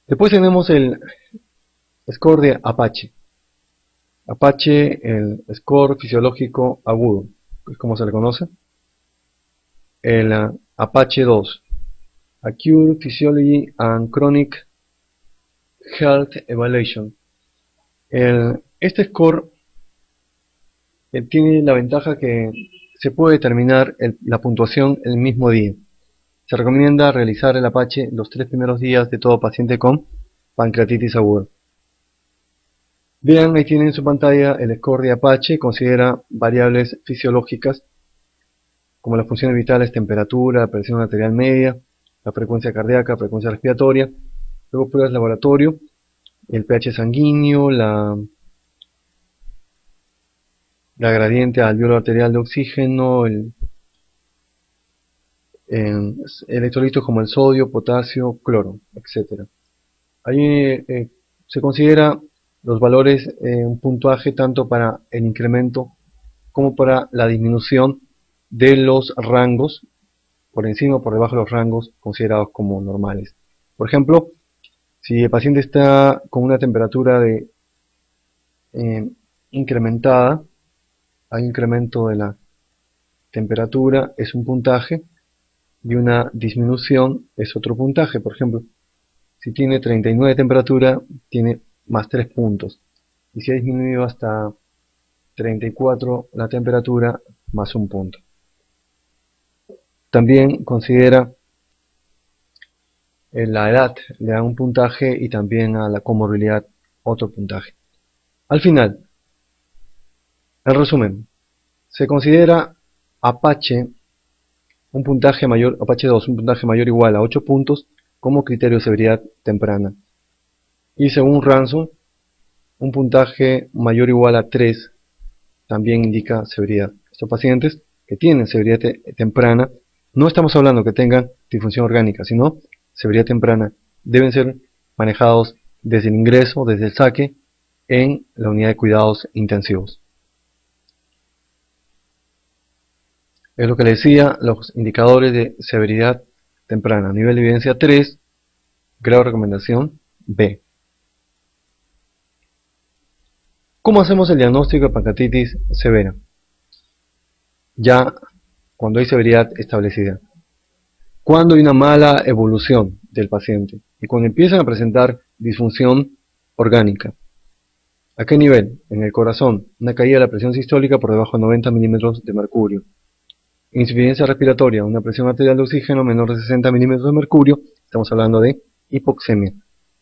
Después tenemos el score de Apache. Apache, el score fisiológico agudo, es como se le conoce. El Apache 2, Acute Physiology and Chronic Health Evaluation. Este score tiene la ventaja que se puede determinar la puntuación el mismo día. Se recomienda realizar el Apache los 3 primeros días de todo paciente con pancreatitis aguda. Vean, ahí tienen en su pantalla el score de Apache. Considera variables fisiológicas como las funciones vitales, temperatura, la presión arterial media, la frecuencia cardíaca, la frecuencia respiratoria. Luego pruebas de laboratorio, el pH sanguíneo, la gradiente alveolo arterial de oxígeno, electrolitos como el sodio, potasio, cloro, etc. Ahí se considera los valores un puntuaje tanto para el incremento como para la disminución de los rangos, por encima o por debajo de los rangos considerados como normales. Por ejemplo, si el paciente está con una temperatura incrementada, hay incremento de la temperatura, es un puntaje, y una disminución es otro puntaje. Por ejemplo, si tiene 39 de temperatura, tiene más 3 puntos. Y si ha disminuido hasta 34 la temperatura, más 1 punto. También considera la edad, le da un puntaje, y también a la comorbilidad otro puntaje. Al final, en resumen, se considera Apache un puntaje mayor, Apache 2, un puntaje mayor o igual a 8 puntos como criterio de severidad temprana. Y según Ransom, un puntaje mayor o igual a 3 también indica severidad. Estos pacientes que tienen severidad temprana, no estamos hablando que tengan disfunción orgánica, sino severidad temprana, deben ser manejados desde el ingreso, desde el saque, en la unidad de cuidados intensivos. Es lo que le decía, los indicadores de severidad temprana. Nivel de evidencia 3, grado de recomendación B. ¿Cómo hacemos el diagnóstico de pancreatitis severa? Ya cuando hay severidad establecida. Cuando hay una mala evolución del paciente y cuando empiezan a presentar disfunción orgánica. ¿A qué nivel? En el corazón, una caída de la presión sistólica por debajo de 90 milímetros de mercurio. Insuficiencia respiratoria, una presión arterial de oxígeno menor de 60 milímetros de mercurio, estamos hablando de hipoxemia.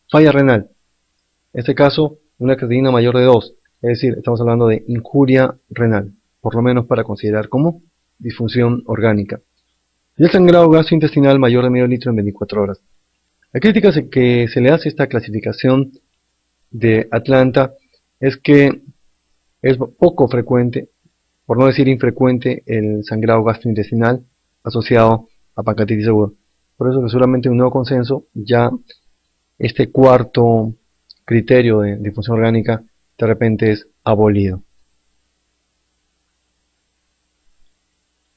Falla renal, en este caso una creatinina mayor de 2, es decir, estamos hablando de injuria renal, por lo menos para considerar como disfunción orgánica. Y el sangrado gastrointestinal mayor de medio litro en 24 horas. La crítica que se le hace a esta clasificación de Atlanta es que es poco frecuente, por no decir infrecuente, el sangrado gastrointestinal asociado a pancreatitis aguda. Por eso que solamente un nuevo consenso, ya este cuarto criterio de disfunción orgánica de repente es abolido.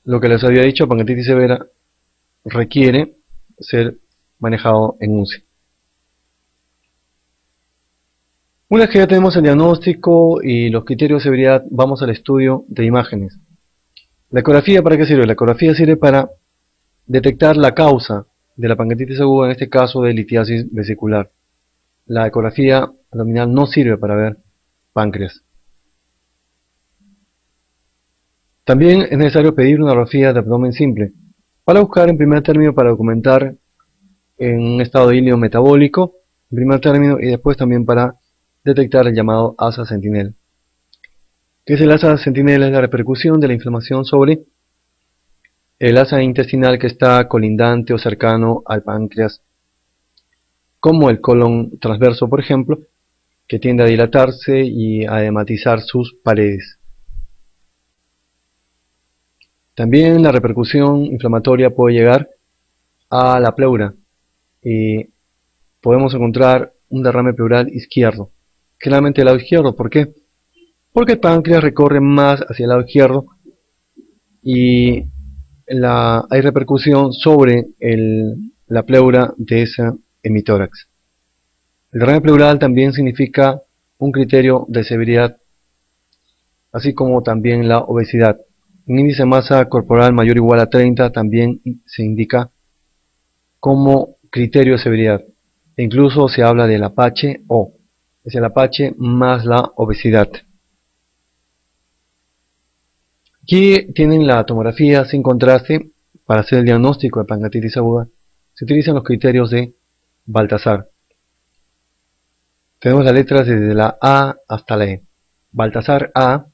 Lo que les había dicho, pancreatitis severa requiere ser manejado en UCI. Una vez que ya tenemos el diagnóstico y los criterios de severidad, vamos al estudio de imágenes. ¿La ecografía para qué sirve? La ecografía sirve para detectar la causa de la pancreatitis aguda, en este caso de litiasis vesicular. La ecografía abdominal no sirve para ver páncreas. También es necesario pedir una ecografía de abdomen simple, para buscar en primer término, para documentar en un estado de ilio metabólico, en primer término, y después también para detectar el llamado asa sentinel. ¿Qué es el asa sentinel? Es la repercusión de la inflamación sobre el asa intestinal que está colindante o cercano al páncreas, como el colon transverso, por ejemplo, que tiende a dilatarse y a edematizar sus paredes. También la repercusión inflamatoria puede llegar a la pleura y podemos encontrar un derrame pleural izquierdo, generalmente del lado izquierdo. ¿Por qué? Porque el páncreas recorre más hacia el lado izquierdo y hay repercusión sobre la pleura de ese hemitórax. El derrame pleural también significa un criterio de severidad, así como también la obesidad. Un índice de masa corporal mayor o igual a 30 también se indica como criterio de severidad. E incluso se habla del Apache O, es el Apache más la obesidad. Aquí tienen la tomografía sin contraste para hacer el diagnóstico de pancreatitis aguda. Se utilizan los criterios de Baltasar. Tenemos las letras desde la A hasta la E. Baltasar A,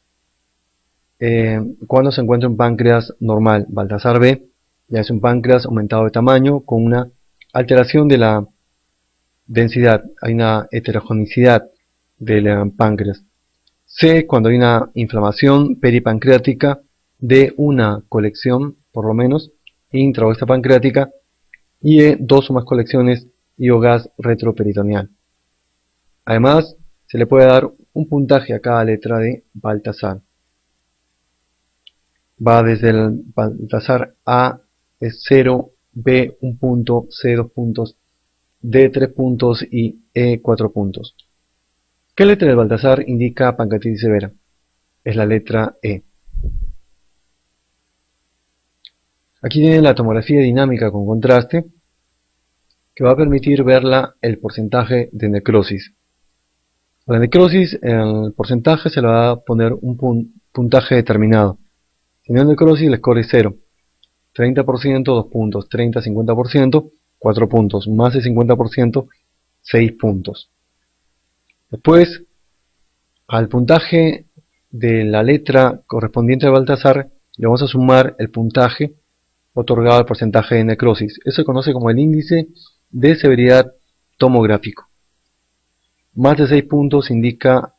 cuando se encuentra un páncreas normal. Baltasar B, ya es un páncreas aumentado de tamaño con una alteración de la densidad, hay una heterogenicidad del páncreas. C, cuando hay una inflamación peripancreática de una colección, por lo menos, intra o extrapancreática, y E, dos o más colecciones y o gas retroperitoneal. Además, se le puede dar un puntaje a cada letra de Baltasar. Va desde el Baltasar A es 0, B 1 punto, C 2 puntos, D 3 puntos y E 4 puntos. ¿Qué letra del Baltasar indica pancreatitis severa? Es la letra E. Aquí tienen la tomografía dinámica con contraste que va a permitir verla el porcentaje de necrosis. A la necrosis, el porcentaje se le va a poner un puntaje determinado. Si no hay necrosis, el score es 0. 30%, 2 puntos. 30, 50%, 4 puntos. Más de 50%, 6 puntos. Después, al puntaje de la letra correspondiente al Baltasar, le vamos a sumar el puntaje otorgado al porcentaje de necrosis. Eso se conoce como el índice de severidad tomográfico. Más de 6 puntos indica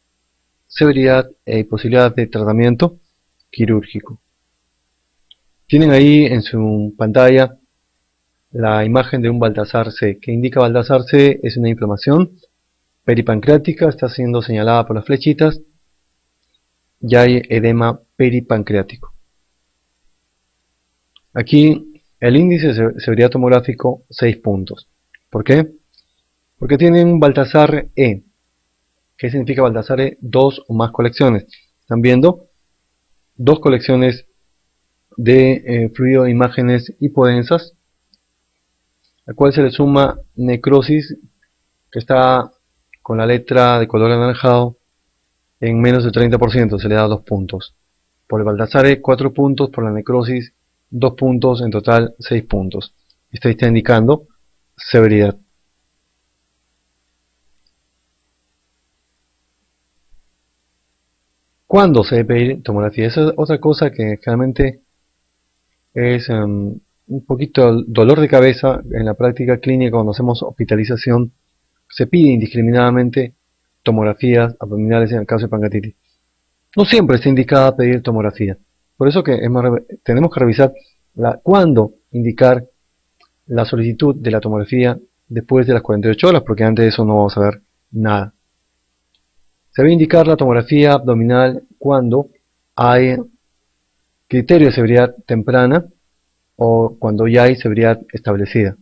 severidad y posibilidad de tratamiento quirúrgico. Tienen ahí en su pantalla la imagen de un Baltasar C. Que indica Baltasar C es una inflamación peripancreática, está siendo señalada por las flechitas, y hay edema peripancreático. Aquí el índice de severidad tomográfico 6 puntos. ¿Por qué? Porque tienen un Baltasar E. ¿Qué significa Baltasar E? Dos o más colecciones. Están viendo dos colecciones de fluido de imágenes hipodensas, a cual se le suma necrosis, que está con la letra de color anaranjado en menos del 30%, se le da 2 puntos. Por el Baltasar E 4 puntos, por la necrosis 2 puntos, en total 6 puntos. Esto está indicando severidad. ¿Cuándo se debe pedir tomografía? Esa es otra cosa que generalmente es un poquito dolor de cabeza en la práctica clínica cuando hacemos hospitalización. Se pide indiscriminadamente tomografías abdominales en el caso de pancreatitis. No siempre está indicada pedir tomografía. Por eso que tenemos que revisar cuándo indicar la solicitud de la tomografía después de las 48 horas, porque antes de eso no vamos a ver nada. Se debe indicar la tomografía abdominal cuando hay criterio de severidad temprana o cuando ya hay severidad establecida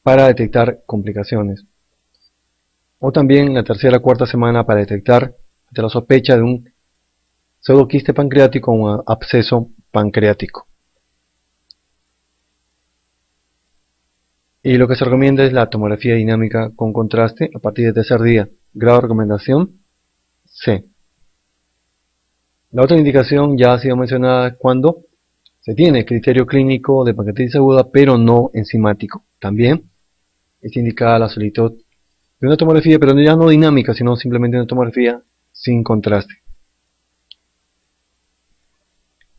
para detectar complicaciones. O también en la tercera o cuarta semana para detectar ante la sospecha de un pseudoquiste pancreático o un absceso pancreático. Y lo que se recomienda es la tomografía dinámica con contraste a partir del tercer día. Grado de recomendación C. La otra indicación ya ha sido mencionada cuando se tiene criterio clínico de pancreatitis aguda pero no enzimático. También está indicada la solicitud de una tomografía, pero ya no dinámica, sino simplemente una tomografía sin contraste.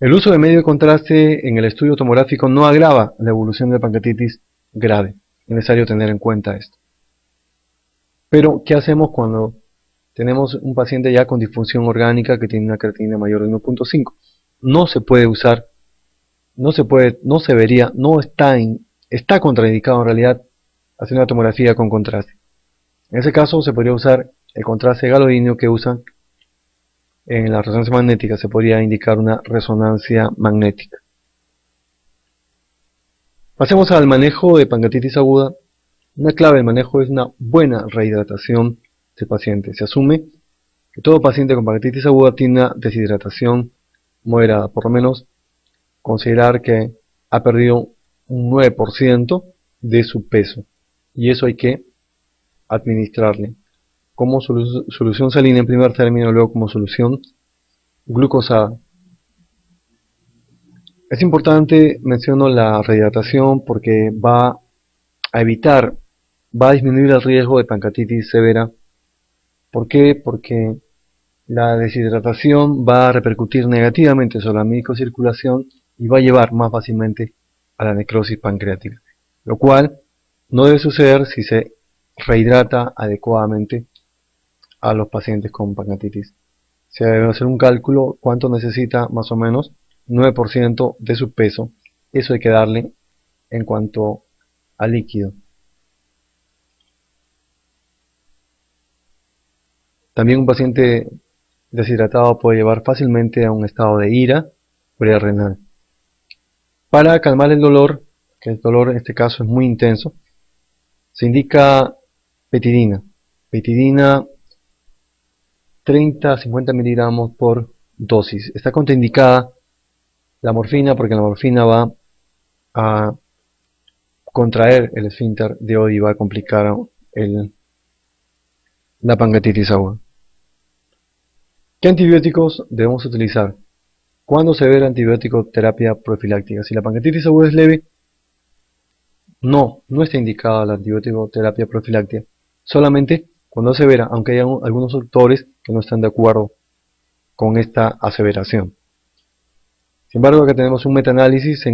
El uso de medio de contraste en el estudio tomográfico no agrava la evolución de pancreatitis grave. Es necesario tener en cuenta esto. Pero, ¿qué hacemos cuando tenemos un paciente ya con disfunción orgánica que tiene una creatinina mayor de 1.5? No se puede usar, no se vería, está contraindicado en realidad hacer una tomografía con contraste. En ese caso se podría usar el contraste galoidíneo que usan en la resonancia magnética, se podría indicar una resonancia magnética. Pasemos al manejo de pancreatitis aguda Una clave del manejo es una buena rehidratación del paciente. Se asume que todo paciente con pancreatitis aguda tiene una deshidratación moderada, por lo menos considerar que ha perdido un 9% de su peso, y eso hay que administrarle como solución salina en primer término, luego como solución glucosada. Es importante, menciono la rehidratación porque va a evitar, va a disminuir el riesgo de pancreatitis severa. ¿Por qué? Porque la deshidratación va a repercutir negativamente sobre la microcirculación y va a llevar más fácilmente a la necrosis pancreática, lo cual no debe suceder si se rehidrata adecuadamente a los pacientes con pancreatitis. Se debe hacer un cálculo cuánto necesita más o menos 9% de su peso. Eso hay que darle en cuanto a líquido. También un paciente deshidratado puede llevar fácilmente a un estado de ira prerenal. Para calmar el dolor, que el dolor en este caso es muy intenso, se indica petidina. Petidina 30 a 50 miligramos por dosis. Está contraindicada la morfina porque la morfina va a contraer el esfínter de Oddi y va a complicar la pancreatitis aguda. ¿Qué antibióticos debemos utilizar? ¿Cuándo se ve la antibiótico terapia profiláctica? Si la pancreatitis aguda es leve, no está indicada la antibiótico terapia profiláctica. Solamente cuando es severa, aunque hay algunos autores que no están de acuerdo con esta aseveración. Sin embargo, acá tenemos un metaanálisis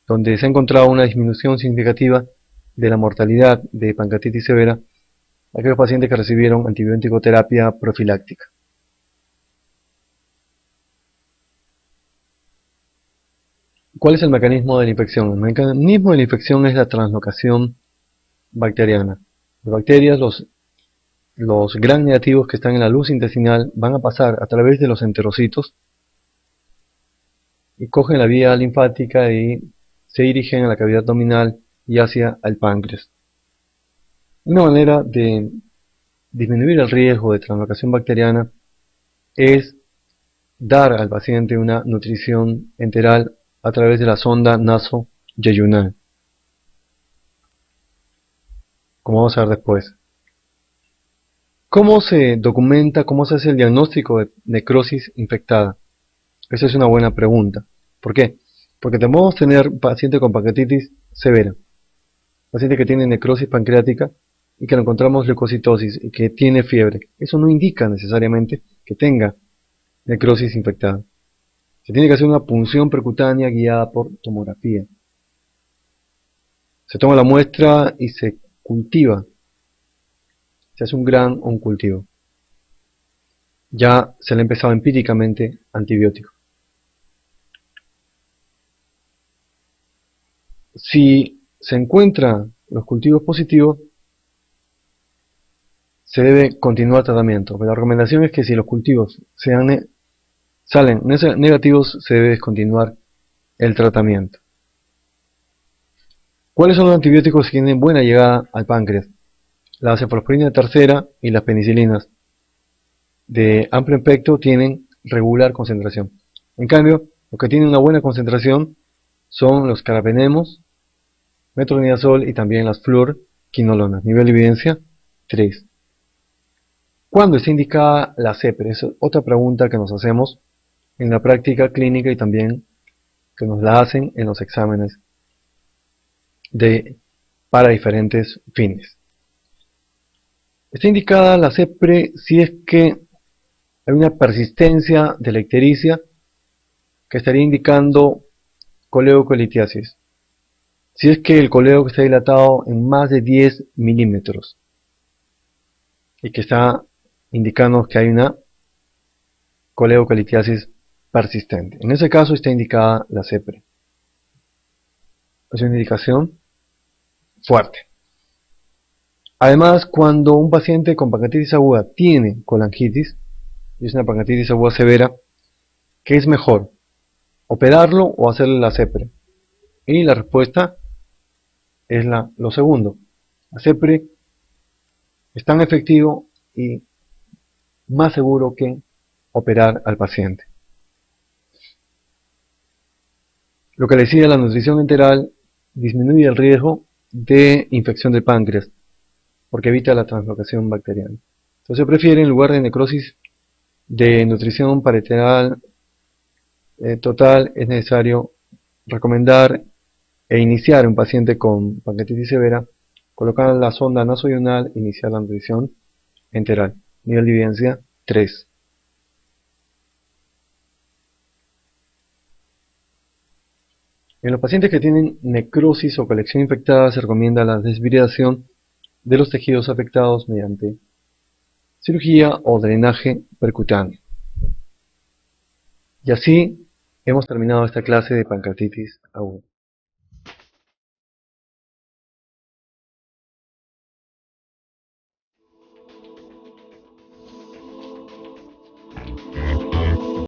donde se ha encontrado una disminución significativa de la mortalidad de pancreatitis severa a aquellos pacientes que recibieron antibiótico terapia profiláctica. ¿Cuál es el mecanismo de la infección? El mecanismo de la infección es la translocación bacteriana. Las bacterias, los gram negativos que están en la luz intestinal, van a pasar a través de los enterocitos y cogen la vía linfática y se dirigen a la cavidad abdominal y hacia el páncreas. Una manera de disminuir el riesgo de translocación bacteriana es dar al paciente una nutrición enteral a través de la sonda naso-yeyunal, como vamos a ver después. ¿Cómo se documenta, cómo se hace el diagnóstico de necrosis infectada? Esa es una buena pregunta. ¿Por qué? Porque podemos tener paciente con pancreatitis severa, paciente que tiene necrosis pancreática y que lo encontramos leucocitosis y que tiene fiebre. Eso no indica necesariamente que tenga necrosis infectada. Se tiene que hacer una punción percutánea guiada por tomografía. Se toma la muestra y se cultiva. Se hace un gran o un cultivo. Ya se le ha empezado empíricamente antibiótico. Si se encuentran los cultivos positivos, se debe continuar tratamiento. Pero la recomendación es que si los cultivos salen negativos, se debe descontinuar el tratamiento. ¿Cuáles son los antibióticos que tienen buena llegada al páncreas? La cefalosporina tercera y las penicilinas de amplio espectro tienen regular concentración. En cambio, los que tienen una buena concentración son los carbapenemos, metronidazol y también las fluorquinolonas. Nivel de evidencia 3. ¿Cuándo está indicada la CEPRE? Es otra pregunta que nos hacemos en la práctica clínica y también que nos la hacen en los exámenes para diferentes fines. Está indicada la CEPRE si es que hay una persistencia de la ictericia que estaría indicando coleocolitiasis. Si es que el coleo está dilatado en más de 10 milímetros y que está indicando que hay una coleocolitiasis persistente. En ese caso está indicada la CEPRE. Es una indicación fuerte. Además, cuando un paciente con pancreatitis aguda tiene colangitis, y es una pancreatitis aguda severa, ¿qué es mejor? ¿Operarlo o hacerle la CEPRE? Y la respuesta es lo segundo. ACEPRE es tan efectivo y más seguro que operar al paciente. Lo que le sigue a la nutrición enteral disminuye el riesgo de infección del páncreas, porque evita la translocación bacteriana. Entonces prefiere, en lugar de necrosis de nutrición parenteral total, es necesario recomendar e iniciar un paciente con pancreatitis severa, colocar la sonda nasoional e iniciar la nutrición enteral. Nivel de evidencia 3. En los pacientes que tienen necrosis o colección infectada se recomienda la desviridación de los tejidos afectados mediante cirugía o drenaje percutáneo. Y así hemos terminado esta clase de pancreatitis aguda.